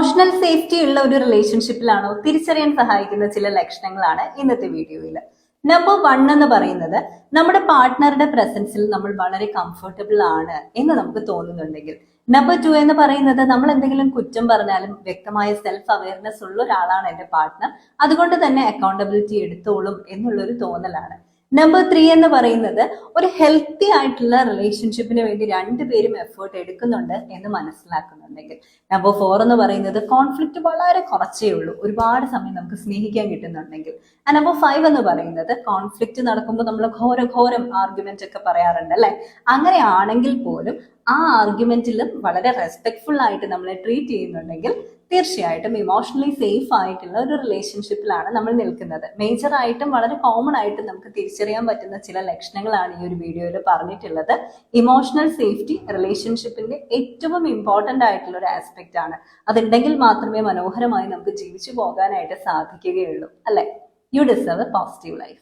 Emotional safety ഉള്ള ഒരു റിലേഷൻഷിപ്പിലാണോ തിരിച്ചറിയാൻ സഹായിക്കുന്ന ചില ലക്ഷണങ്ങളാണ് ഇന്നത്തെ വീഡിയോയിൽ. നമ്പർ 1 എന്ന് പറയുന്നത് നമ്മുടെ പാർട്ട്ണറുടെ പ്രസൻസിൽ നമ്മൾ വളരെ കംഫർട്ടബിൾ ആണ് എന്ന് നമുക്ക് തോന്നുന്നുണ്ടെങ്കിൽ. നമ്പർ 2 എന്ന് പറയുന്നത് നമ്മൾ എന്തെങ്കിലും കുറ്റം പറഞ്ഞാലും വ്യക്തമായ സെൽഫ് അവയർനെസ് ഉള്ള ഒരാളാണ് എന്റെ പാർട്ട്ണർ, അതുകൊണ്ട് തന്നെ അക്കൗണ്ടബിലിറ്റി എടുത്തോളും എന്നുള്ളൊരു തോന്നലാണ്. നമ്പർ 3 എന്ന് പറയുന്നത് ഒരു ഹെൽത്തി ആയിട്ടുള്ള റിലേഷൻഷിപ്പിന് വേണ്ടി രണ്ടുപേരും എഫേർട്ട് എടുക്കുന്നുണ്ട് എന്ന് മനസ്സിലാക്കുന്നുണ്ടെങ്കിൽ. നമ്പർ 4 എന്ന് പറയുന്നത് കോൺഫ്ലിക്റ്റ് വളരെ കുറച്ചേ ഉള്ളൂ, ഒരുപാട് സമയം നമുക്ക് സ്നേഹിക്കാൻ കിട്ടുന്നുണ്ടെങ്കിൽ. നമ്പർ 5 എന്ന് പറയുന്നത് കോൺഫ്ലിക്റ്റ് നടക്കുമ്പോൾ നമ്മൾ ഘോരം ആർഗ്യുമെന്റ് ഒക്കെ പറയാറുണ്ട് അല്ലെ, അങ്ങനെയാണെങ്കിൽ പോലും ആ ആർഗ്യുമെന്റിലും വളരെ റെസ്പെക്ട്ഫുൾ ആയിട്ട് നമ്മളെ ട്രീറ്റ് ചെയ്യുന്നുണ്ടെങ്കിൽ തീർച്ചയായിട്ടും ഇമോഷണലി സേഫ് ആയിട്ടുള്ള ഒരു റിലേഷൻഷിപ്പിലാണ് നമ്മൾ നിൽക്കുന്നത്. മേജർ ആയിട്ടും വളരെ കോമൺ ആയിട്ടും നമുക്ക് തിരിച്ചറിയാൻ പറ്റുന്ന ചില ലക്ഷണങ്ങളാണ് ഈ ഒരു വീഡിയോയിൽ പറഞ്ഞിട്ടുള്ളത്. ഇമോഷണൽ സേഫ്റ്റി റിലേഷൻഷിപ്പിന്റെ ഏറ്റവും ഇമ്പോർട്ടന്റ് ആയിട്ടുള്ള ഒരു ആസ്പെക്ട് ആണ്. അതുണ്ടെങ്കിൽ മാത്രമേ മനോഹരമായി നമുക്ക് ജീവിച്ചു പോകാനായിട്ട് സാധിക്കുകയുള്ളൂ അല്ലെ. U deserve A positive life.